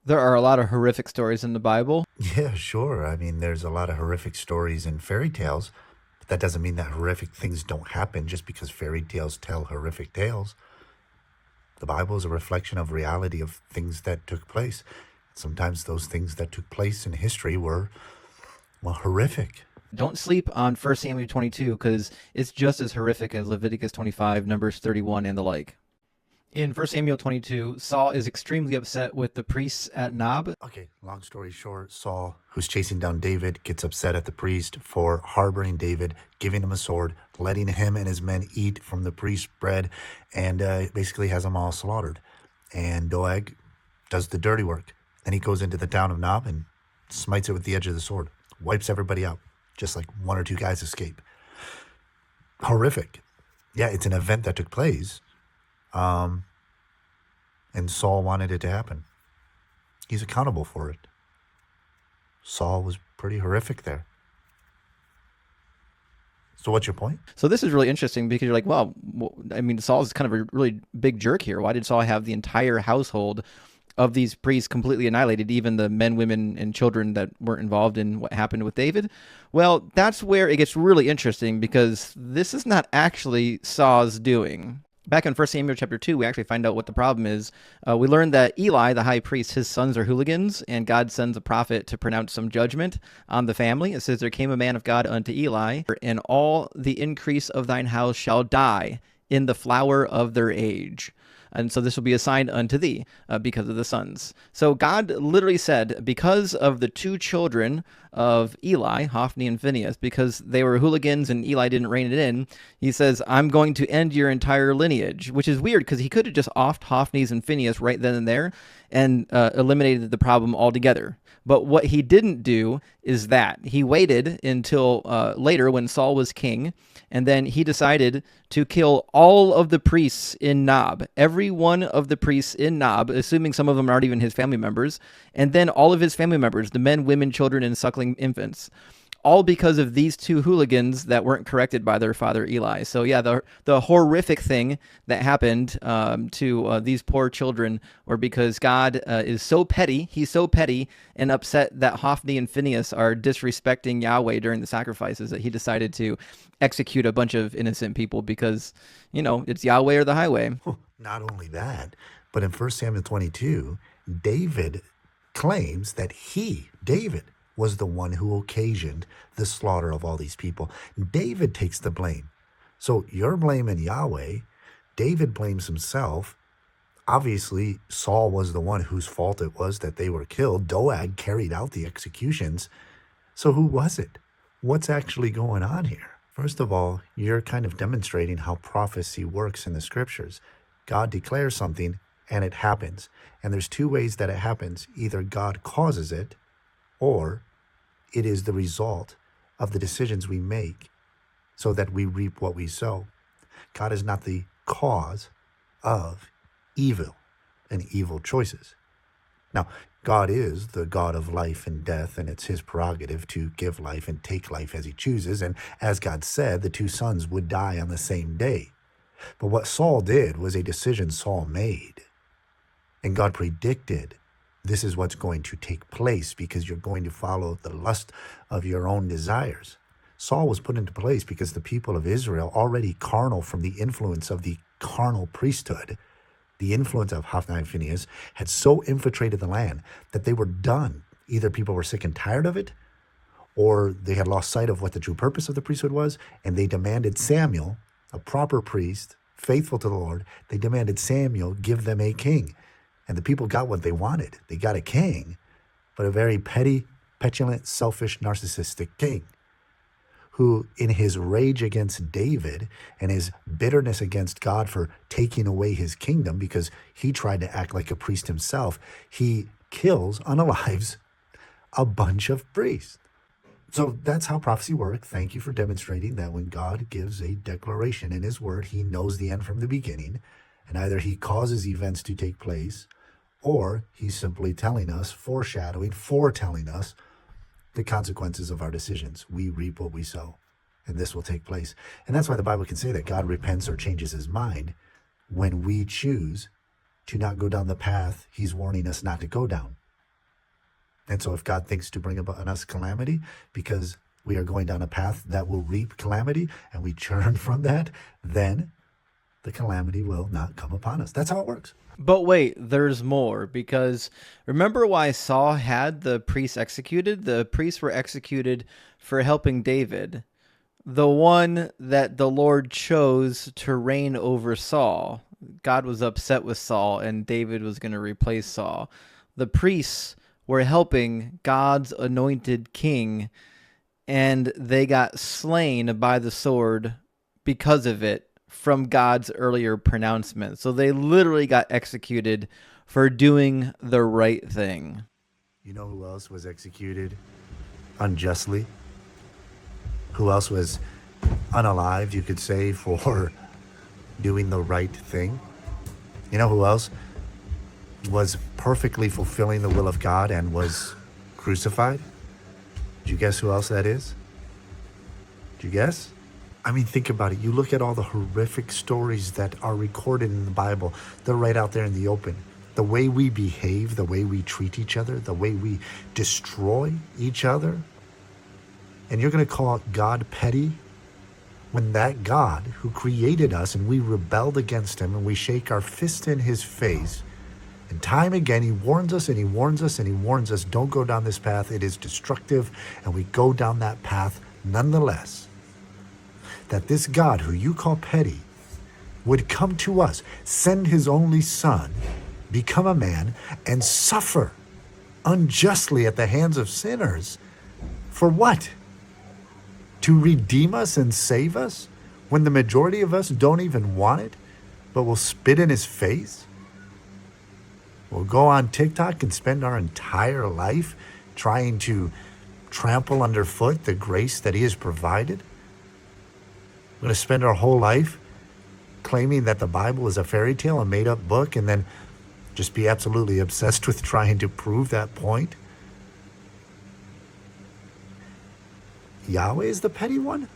There are a lot of horrific stories in the Bible. Yeah, sure. I mean, there's a lot of horrific stories in fairy tales, but that doesn't mean that horrific things don't happen just because fairy tales tell horrific tales. The Bible is a reflection of reality of things that took place. Sometimes those things that took place in history were, well, horrific. Don't sleep on 1 Samuel 22 because it's just as horrific as Leviticus 25, Numbers 31, and the like. In 1 Samuel 22, Saul is extremely upset with the priests at Nob. Okay, long story short, Saul, who's chasing down David, gets upset at the priest for harboring David, giving him a sword, letting him and his men eat from the priest's bread, and basically has them all slaughtered. And Doeg does the dirty work. Then he goes into the town of Nob and smites it with the edge of the sword, wipes everybody out, just like one or two guys escape. Horrific. Yeah, it's an event that took place. And Saul wanted it to happen. He's accountable for it. Saul was pretty horrific there. So what's your point? So this is really interesting because you're like, well, I mean, Saul's kind of a really big jerk here. Why did Saul have the entire household of these priests completely annihilated, even the men, women, and children that weren't involved in what happened with David? Well, that's where it gets really interesting because this is not actually Saul's doing. Back in 1 Samuel chapter 2, we actually find out what the problem is. We learned that Eli, the high priest, his sons are hooligans, and God sends a prophet to pronounce some judgment on the family. It says, "There came a man of God unto Eli, and all the increase of thine house shall die in the flower of their age. And so this will be a sign unto thee because of the sons." So God literally said, because of the two children of Eli, Hophni and Phinehas, because they were hooligans and Eli didn't rein it in, he says, "I'm going to end your entire lineage," which is weird because he could have just offed Hophni's and Phinehas right then and there and eliminated the problem altogether. But what he didn't do is that he waited until later when Saul was king, and then he decided to kill all of the priests in Nob, every one of the priests in Nob, assuming some of them aren't even his family members, and then all of his family members, the men, women, children, and suckling infants, all because of these two hooligans that weren't corrected by their father Eli. So yeah, the horrific thing that happened to these poor children were because God is so petty, he's so petty and upset that Hophni and Phinehas are disrespecting Yahweh during the sacrifices that he decided to execute a bunch of innocent people because, you know, it's Yahweh or the highway. Not only that, but in 1 Samuel 22, David claims that David, was the one who occasioned the slaughter of all these people. David takes the blame. So you're blaming Yahweh. David blames himself. Obviously, Saul was the one whose fault it was that they were killed. Doeg carried out the executions. So who was it? What's actually going on here? First of all, you're kind of demonstrating how prophecy works in the scriptures. God declares something and it happens. And there's two ways that it happens. Either God causes it, or it is the result of the decisions we make so that we reap what we sow. God is not the cause of evil and evil choices. Now, God is the God of life and death, and it's his prerogative to give life and take life as he chooses. And as God said, the two sons would die on the same day. But what Saul did was a decision Saul made. And God predicted this is what's going to take place because you're going to follow the lust of your own desires. Saul was put into place because the people of Israel, already carnal from the influence of the carnal priesthood, the influence of Hophni and Phinehas, had so infiltrated the land that they were done. Either people were sick and tired of it, or they had lost sight of what the true purpose of the priesthood was, and they demanded Samuel, a proper priest, faithful to the Lord, they demanded Samuel give them a king. And the people got what they wanted. They got a king, but a very petty, petulant, selfish, narcissistic king who, in his rage against David and his bitterness against God for taking away his kingdom because he tried to act like a priest himself, he kills, unalives, a bunch of priests. So that's how prophecy works. Thank you for demonstrating that when God gives a declaration in his word, he knows the end from the beginning, and either he causes events to take place, or he's simply telling us, foreshadowing, foretelling us the consequences of our decisions. We reap what we sow, and this will take place. And that's why the Bible can say that God repents or changes his mind when we choose to not go down the path he's warning us not to go down. And so if God thinks to bring upon us calamity because we are going down a path that will reap calamity and we churn from that, then the calamity will not come upon us. That's how it works. But wait, there's more, because remember why Saul had the priests executed? The priests were executed for helping David, the one that the Lord chose to reign over Saul. God was upset with Saul, and David was going to replace Saul. The priests were helping God's anointed king, and they got slain by the sword because of it from God's earlier pronouncement. So they literally got executed for doing the right thing. You know who else was executed unjustly? Who else was unalived, you could say, for doing the right thing? You know who else was perfectly fulfilling the will of God and was crucified? Did you guess who else that is? Did you guess? I mean, think about it. You look at all the horrific stories that are recorded in the Bible. They're right out there in the open. The way we behave, the way we treat each other, the way we destroy each other. And you're going to call God petty? When that God who created us and we rebelled against him and we shake our fist in his face, and time again he warns us and he warns us and he warns us, don't go down this path, it is destructive, and we go down that path nonetheless. That this God who you call petty would come to us, send his only son, become a man, and suffer unjustly at the hands of sinners. For what? To redeem us and save us when the majority of us don't even want it, but will spit in his face? We'll go on TikTok and spend our entire life trying to trample underfoot the grace that he has provided? We're going to spend our whole life claiming that the Bible is a fairy tale, a made-up book, and then just be absolutely obsessed with trying to prove that point? Yahweh is the petty one?